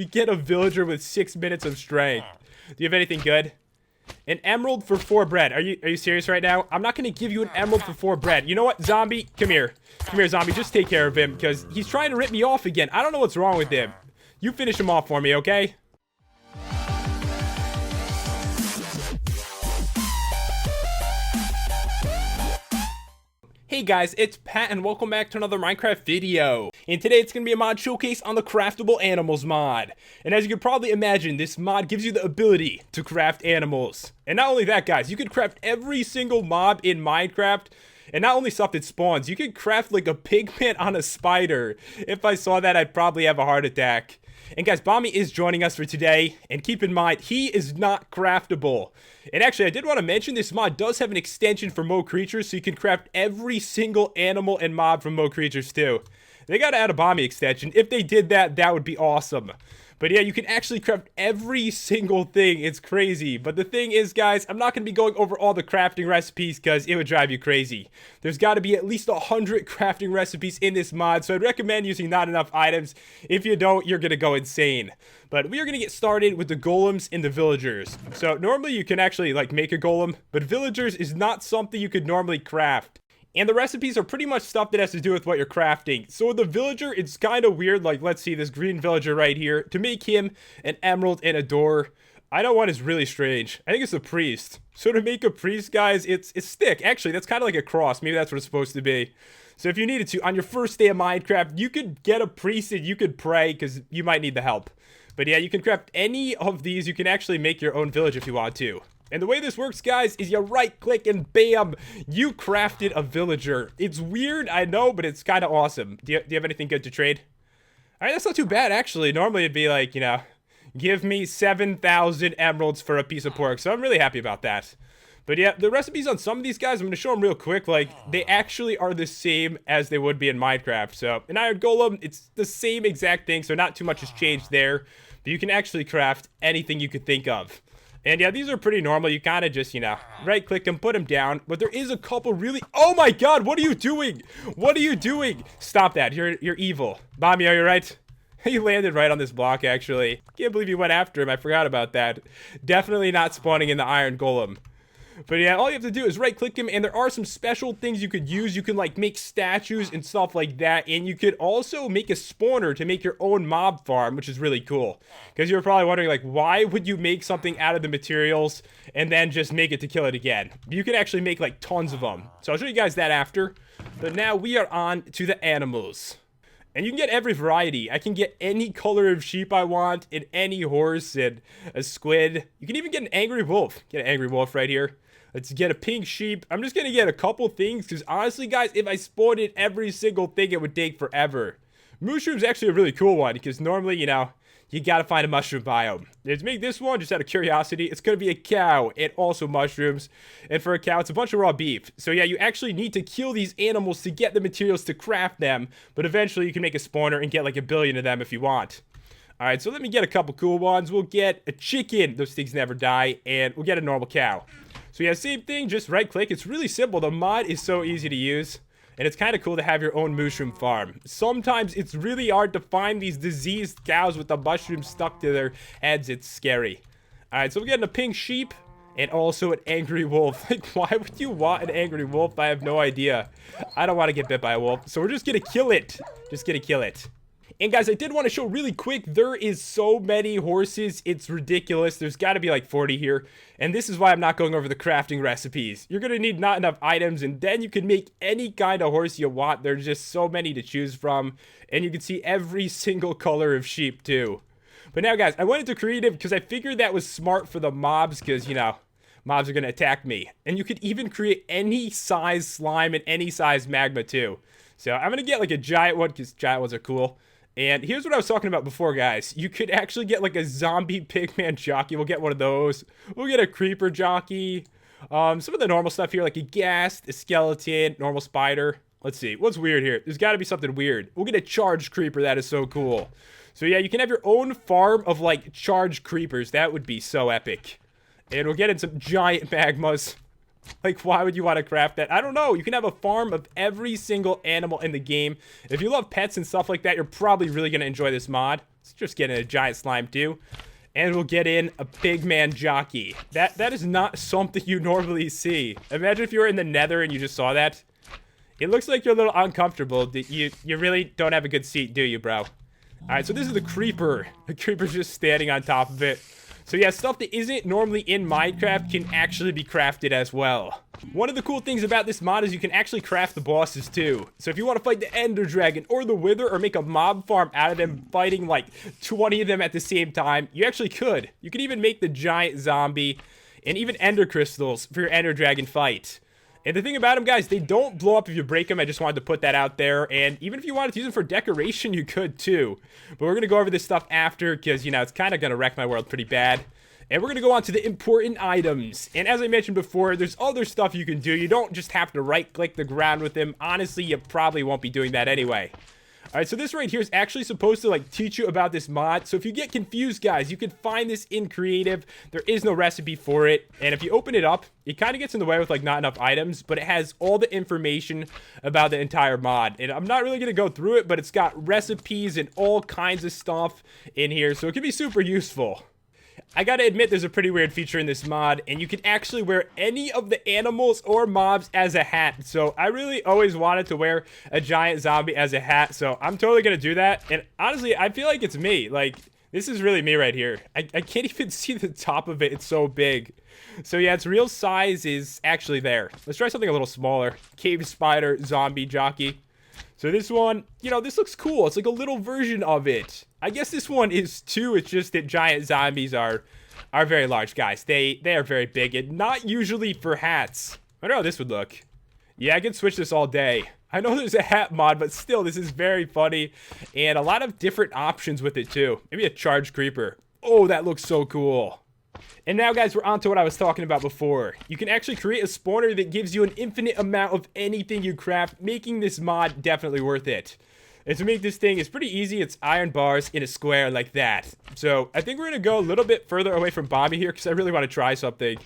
we get a villager with 6 minutes of strength. Do you have anything good? An emerald for 4 bread. Are you serious right now? I'm not going to give you an emerald for 4 bread. You know what, zombie? Come here. Come here, zombie. Just take care of him, because he's trying to rip me off again. I don't know what's wrong with him. You finish him off for me, okay? Hey guys, it's Pat and welcome back to another Minecraft video. And today it's going to be a mod showcase on the Craftable Animals mod. And as you can probably imagine, this mod gives you the ability to craft animals. And not only that, guys, you can craft every single mob in Minecraft. And not only stuff that spawns, you can craft like a pigman on a spider. If I saw that, I'd probably have a heart attack. And guys, Bommy is joining us for today, and keep in mind, he is not craftable. And actually, I did want to mention this mod does have an extension for Mo Creatures, so you can craft every single animal and mob from Mo Creatures too. They gotta add a Bommy extension. If they did that, that would be awesome. But yeah, you can actually craft every single thing. It's crazy. But the thing is, guys, I'm not going to be going over all the crafting recipes because it would drive you crazy. There's got to be at least 100 crafting recipes in this mod, so I'd recommend using not enough items. If you don't, you're going to go insane. But we are going to get started with the golems and the villagers. So normally you can actually like make a golem, but villagers is not something you could normally craft. And the recipes are pretty much stuff that has to do with what you're crafting. So with the villager, it's kind of weird. Like, let's see this green villager right here. To make him an emerald and a door, I know one is really strange. I think it's a priest. So to make a priest, guys, it's stick. Actually, that's kind of like a cross. Maybe that's what it's supposed to be. So if you needed to, on your first day of Minecraft, you could get a priest and you could pray because you might need the help. But yeah, you can craft any of these. You can actually make your own village if you want to. And the way this works, guys, is you right click and bam, you crafted a villager. It's weird, I know, but it's kind of awesome. Do you have anything good to trade? All right, that's not too bad, actually. Normally it'd be like, you know, give me 7,000 emeralds for a piece of pork. So I'm really happy about that. But yeah, the recipes on some of these guys, I'm going to show them real quick. Like, they actually are the same as they would be in Minecraft. So an iron golem, it's the same exact thing. So not too much has changed there. But you can actually craft anything you could think of. And yeah, these are pretty normal. You kind of just, you know, right click them, put them down. But there is a couple really... Oh my god, what are you doing? What are you doing? Stop that. You're evil. Bommy, are you right? He landed right on this block, actually. Can't believe you went after him. I forgot about that. Definitely not spawning in the iron golem. But yeah, all you have to do is right click him, and there are some special things you could use. You can like make statues and stuff like that, and you could also make a spawner to make your own mob farm, which is really cool. Because you're probably wondering like, why would you make something out of the materials and then just make it to kill it again? You can actually make like tons of them. So I'll show you guys that after. But now we are on to the animals. And you can get every variety. I can get any color of sheep I want, and any horse, and a squid. You can even get an angry wolf. Get an angry wolf right here. Let's get a pink sheep. I'm just going to get a couple things, because honestly, guys, if I spawned in every single thing, it would take forever. Mushroom's actually a really cool one, because normally, you know, you got to find a mushroom biome. Let's make this one, just out of curiosity. It's going to be a cow, and also mushrooms. And for a cow, it's a bunch of raw beef. So yeah, you actually need to kill these animals to get the materials to craft them. But eventually, you can make a spawner and get like 1 billion of them if you want. Alright, so let me get a couple cool ones. We'll get a chicken. Those things never die. And we'll get a normal cow. So yeah, same thing, just right click. It's really simple. The mod is so easy to use. And it's kind of cool to have your own mushroom farm. Sometimes it's really hard to find these diseased cows with the mushrooms stuck to their heads. It's scary. Alright, so we're getting a pink sheep. And also an angry wolf. Like, why would you want an angry wolf? I have no idea. I don't want to get bit by a wolf. So we're just going to kill it. Just going to kill it. And guys, I did want to show really quick, there is so many horses, it's ridiculous. There's got to be like 40 here. And this is why I'm not going over the crafting recipes. You're going to need not enough items, and then you can make any kind of horse you want. There's just so many to choose from. And you can see every single color of sheep too. But now, guys, I went into creative because I figured that was smart for the mobs because, you know, mobs are going to attack me. And you could even create any size slime and any size magma too. So I'm going to get like a giant one because giant ones are cool. And here's what I was talking about before, guys. You could actually get like a zombie pigman jockey. We'll get one of those. We'll get a creeper jockey. Some of the normal stuff here, like a ghast, a skeleton, normal spider. Let's see. What's weird here? There's got to be something weird. We'll get a charged creeper. That is so cool. So yeah, you can have your own farm of like charged creepers. That would be so epic. And we'll get in some giant magmas. Like, why would you want to craft that? I don't know. You can have a farm of every single animal in the game. If you love pets and stuff like that, you're probably really going to enjoy this mod. Let's just get in a giant slime too. And we'll get in a big man jockey. That is not something you normally see. Imagine if you were in the nether and you just saw that. It looks like you're a little uncomfortable. You really don't have a good seat, do you, bro? Alright, so this is the creeper. The creeper's just standing on top of it. So yeah, stuff that isn't normally in Minecraft can actually be crafted as well. One of the cool things about this mod is you can actually craft the bosses too. So if you want to fight the Ender Dragon or the Wither or make a mob farm out of them fighting like 20 of them at the same time, you actually could. You could even make the giant zombie and even Ender Crystals for your Ender Dragon fight. And the thing about them, guys, they don't blow up if you break them. I just wanted to put that out there. And even if you wanted to use them for decoration, you could too. But we're going to go over this stuff after because, you know, it's kind of going to wreck my world pretty bad. And we're going to go on to the important items. And as I mentioned before, there's other stuff you can do. You don't just have to right-click the ground with them. Honestly, you probably won't be doing that anyway. Alright, so this right here is actually supposed to, like, teach you about this mod. So if you get confused, guys, you can find this in creative. There is no recipe for it. And if you open it up, it kind of gets in the way with, like, not enough items. But it has all the information about the entire mod. And I'm not really going to go through it, but it's got recipes and all kinds of stuff in here. So it can be super useful. I gotta admit, there's a pretty weird feature in this mod, and you can actually wear any of the animals or mobs as a hat. So I really always wanted to wear a giant zombie as a hat, so I'm totally gonna do that. And honestly, I feel like it's me. Like, this is really me right here. I can't even see the top of it. It's so big. So yeah, its real size is actually there. Let's try something a little smaller. Cave spider zombie jockey. So this one, you know, this looks cool. It's like a little version of it. I guess this one is too. It's just that giant zombies are very large, guys. They are very big and not usually for hats. I wonder how this would look. Yeah, I can switch this all day. I know there's a hat mod, but still, this is very funny. And a lot of different options with it too. Maybe a charged creeper. Oh, that looks so cool. And now, guys, we're on to what I was talking about before. You can actually create a spawner that gives you an infinite amount of anything you craft, making this mod definitely worth it. And to make this thing, it's pretty easy. It's iron bars in a square like that. So I think we're going to go a little bit further away from Bobby here because I really want to try something.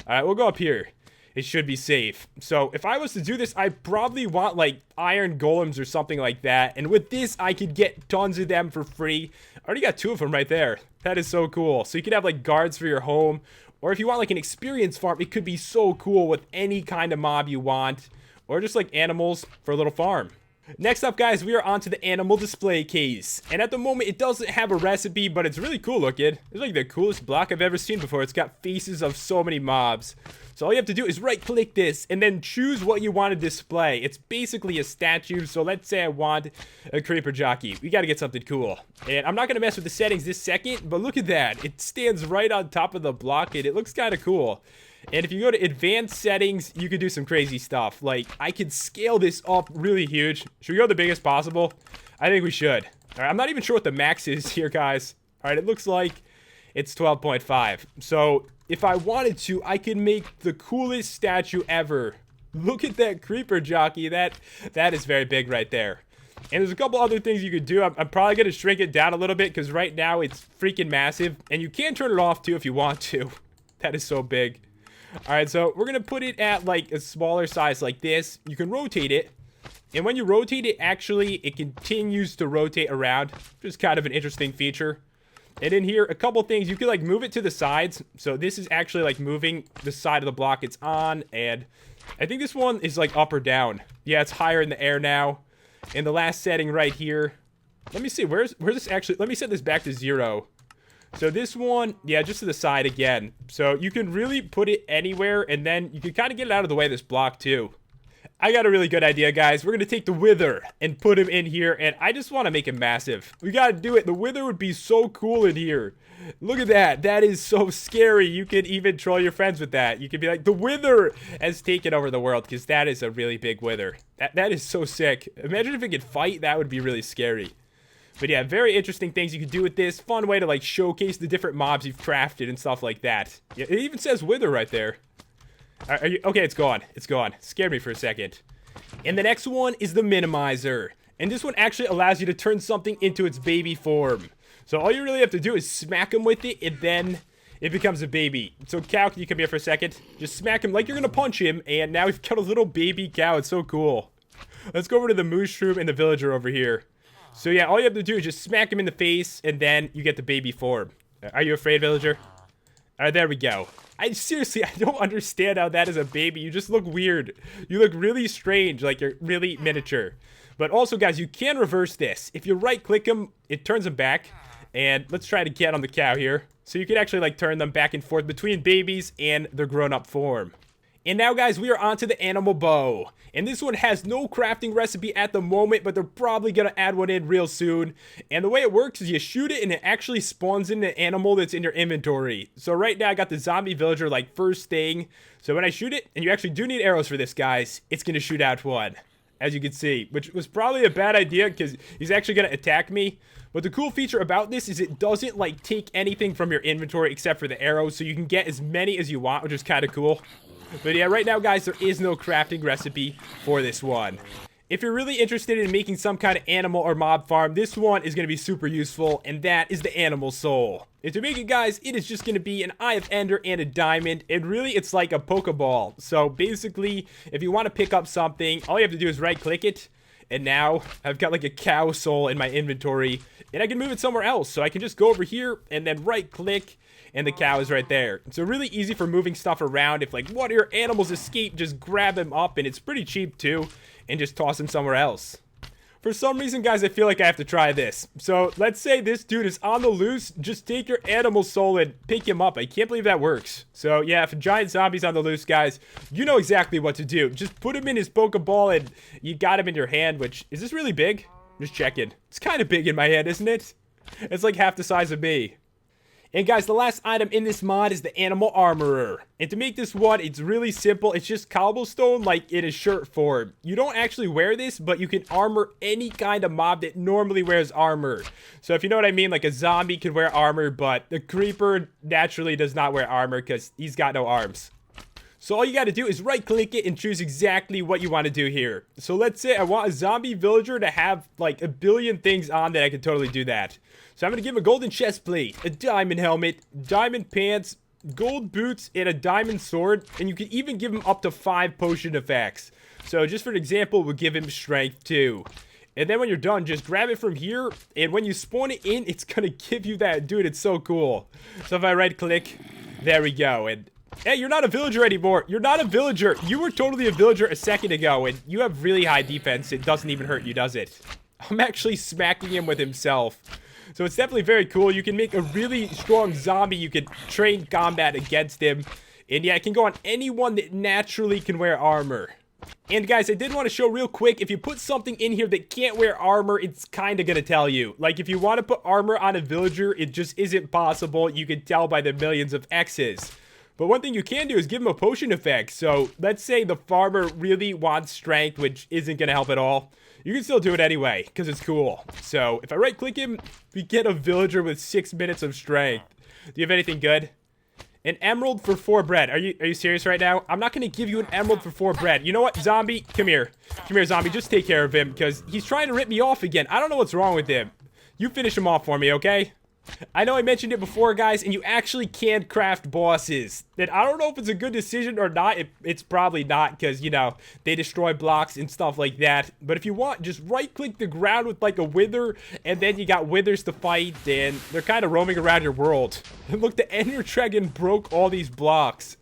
All right, we'll go up here. It should be safe. So if I was to do this, I probably want like iron golems or something like that. And with this, I could get tons of them for free. I already got 2 of them right there. That is so cool. So you could have like guards for your home. Or if you want like an experience farm, it could be so cool with any kind of mob you want. Or just like animals for a little farm. Next up, guys, we are on to the animal display case. And at the moment, it doesn't have a recipe, but it's really cool looking. It's like the coolest block I've ever seen before. It's got faces of so many mobs. So all you have to do is right-click this and then choose what you want to display. It's basically a statue. So let's say I want a creeper jockey. We got to get something cool. And I'm not going to mess with the settings this second, but look at that. It stands right on top of the block, and it looks kind of cool. And if you go to advanced settings, you can do some crazy stuff. Like, I could scale this up really huge. Should we go the biggest possible? I think we should. All right, I'm not even sure what the max is here, guys. All right, it looks like it's 12.5. So if I wanted to, I could make the coolest statue ever. Look at that creeper jockey. That is very big right there. And there's a couple other things you could do. I'm probably going to shrink it down a little bit because right now it's freaking massive. And you can turn it off too if you want to. That is so big. Alright, so we're going to put it at like a smaller size like this. You can rotate it. And when you rotate it, actually, it continues to rotate around. Which is kind of an interesting feature. And in here, a couple things. You can like move it to the sides. So this is actually like moving the side of the block it's on. And I think this one is like up or down. Yeah, it's higher in the air now. In the last setting right here. Let me see, where's this actually? Let me set this back to 0. So this one, yeah, just to the side again. So you can really put it anywhere, and then you can kind of get it out of the way of this block too. I got a really good idea, guys. We're going to take the Wither and put him in here, and I just want to make him massive. We got to do it. The Wither would be so cool in here. Look at that. That is so scary. You could even troll your friends with that. You could be like, the Wither has taken over the world, because that is a really big Wither. That is so sick. Imagine if it could fight. That would be really scary. But yeah, very interesting things you can do with this. Fun way to like showcase the different mobs you've crafted and stuff like that. Yeah, it even says Wither right there. Are you, okay, it's gone. It's gone. Scared me for a second. And the next one is the Minimizer. And this one actually allows you to turn something into its baby form. So all you really have to do is smack him with it, and then it becomes a baby. So cow, can you come here for a second? Just smack him like you're going to punch him, and now we've got a little baby cow. It's so cool. Let's go over to the mushroom and the villager over here. So yeah, all you have to do is just smack him in the face, and then you get the baby form. Are you afraid, villager? Alright, there we go. Seriously, I don't understand how that is a baby. You just look weird. You look really strange, like you're really miniature. But also, guys, you can reverse this. If you right-click him, it turns him back. And let's try to get on the cow here. So you can actually, like, turn them back and forth between babies and their grown-up form. And now, guys, we are onto the animal bow. And this one has no crafting recipe at the moment, but they're probably going to add one in real soon. And the way it works is you shoot it and it actually spawns in an animal that's in your inventory. So right now I got the zombie villager like first thing. So when I shoot it, and you actually do need arrows for this, guys, it's going to shoot out one, as you can see, which was probably a bad idea because he's actually going to attack me. But the cool feature about this is it doesn't like take anything from your inventory except for the arrows, so you can get as many as you want, which is kind of cool. But yeah, right now, guys, there is no crafting recipe for this one. If you're really interested in making some kind of animal or mob farm, this one is going to be super useful, and that is the animal soul. And to make it, guys, it is just going to be an Eye of Ender and a diamond, and really it's like a Pokeball. So basically, if you want to pick up something, all you have to do is right-click it, and now I've got like a cow soul in my inventory, and I can move it somewhere else. So I can just go over here and then right-click, and the cow is right there. So really easy for moving stuff around. If like one of your animals escape, just grab him up, and it's pretty cheap too, and just toss him somewhere else. For some reason, guys, I feel like I have to try this. So let's say this dude is on the loose, just take your animal soul and pick him up. I can't believe that works. So yeah, if a giant zombie's on the loose, guys, you know exactly what to do. Just put him in his Pokeball and you got him in your hand, which, is this really big? Just checking. It's kind of big in my hand, isn't it? It's like half the size of me. And guys, the last item in this mod is the Animal Armorer. And to make this one, it's really simple. It's just cobblestone like in a shirt form. You don't actually wear this, but you can armor any kind of mob that normally wears armor. So if you know what I mean, like a zombie could wear armor, but the creeper naturally does not wear armor because he's got no arms. So all you got to do is right-click it and choose exactly what you want to do here. So let's say I want a zombie villager to have like a billion things on that. I can totally do that. So I'm going to give him a golden chest plate, a diamond helmet, diamond pants, gold boots, and a diamond sword. And you can even give him up to 5 potion effects. So just for an example, we'll give him strength 2. And then when you're done, just grab it from here. And when you spawn it in, it's going to give you that. Dude, it's so cool. So if I right-click, there we go. And hey, you're not a villager anymore. You're not a villager. You were totally a villager a second ago, and you have really high defense. It doesn't even hurt you, does it? I'm actually smacking him with himself. So it's definitely very cool. You can make a really strong zombie. You can train combat against him. And yeah, it can go on anyone that naturally can wear armor. And guys, I did want to show real quick, if you put something in here that can't wear armor, it's kind of going to tell you. Like, if you want to put armor on a villager, it just isn't possible. You can tell by the millions of X's. But one thing you can do is give him a potion effect. So let's say the farmer really wants strength, which isn't going to help at all. You can still do it anyway, because it's cool. So if I right-click him, we get a villager with 6 minutes of strength. Do you have anything good? An emerald for 4 bread. Are you serious right now? I'm not going to give you an emerald for 4 bread. You know what, zombie? Come here. Come here, zombie. Just take care of him, because he's trying to rip me off again. I don't know what's wrong with him. You finish him off for me, okay? I know I mentioned it before, guys, and you actually can craft bosses. And I don't know if it's a good decision or not. It's probably not, because, you know, they destroy blocks and stuff like that. But if you want, just right-click the ground with, like, a wither, and then you got withers to fight, and they're kind of roaming around your world. And look, the Ender Dragon broke all these blocks.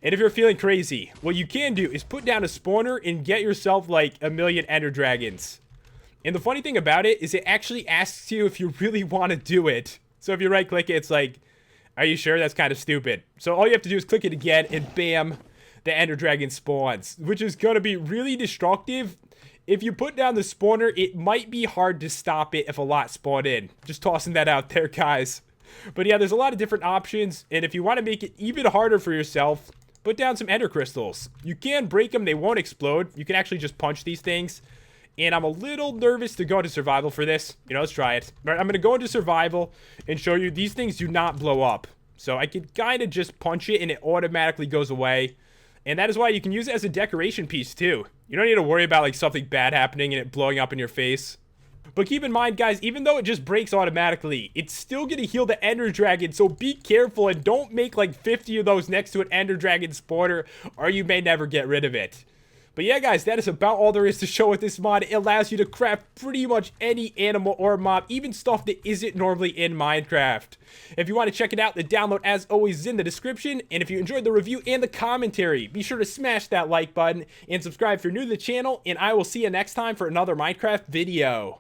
And if you're feeling crazy, what you can do is put down a spawner and get yourself, like, a million Ender Dragons. And the funny thing about it is it actually asks you if you really want to do it. So if you right-click it, it's like, are you sure? That's kind of stupid. So all you have to do is click it again, and bam, the Ender Dragon spawns, which is going to be really destructive. If you put down the spawner, it might be hard to stop it if a lot spawn in. Just tossing that out there, guys. But yeah, there's a lot of different options, and if you want to make it even harder for yourself, put down some Ender Crystals. You can break them, they won't explode. You can actually just punch these things. And I'm a little nervous to go into survival for this. You know, let's try it. All right, I'm going to go into survival and show you these things do not blow up. So I can kind of just punch it and it automatically goes away. And that is why you can use it as a decoration piece too. You don't need to worry about like something bad happening and it blowing up in your face. But keep in mind, guys, even though it just breaks automatically, it's still going to heal the Ender Dragon. So be careful and don't make like 50 of those next to an Ender Dragon spawner or you may never get rid of it. But yeah, guys, that is about all there is to show with this mod. It allows you to craft pretty much any animal or mob, even stuff that isn't normally in Minecraft. If you want to check it out, the download, as always, is in the description. And if you enjoyed the review and the commentary, be sure to smash that like button and subscribe if you're new to the channel. And I will see you next time for another Minecraft video.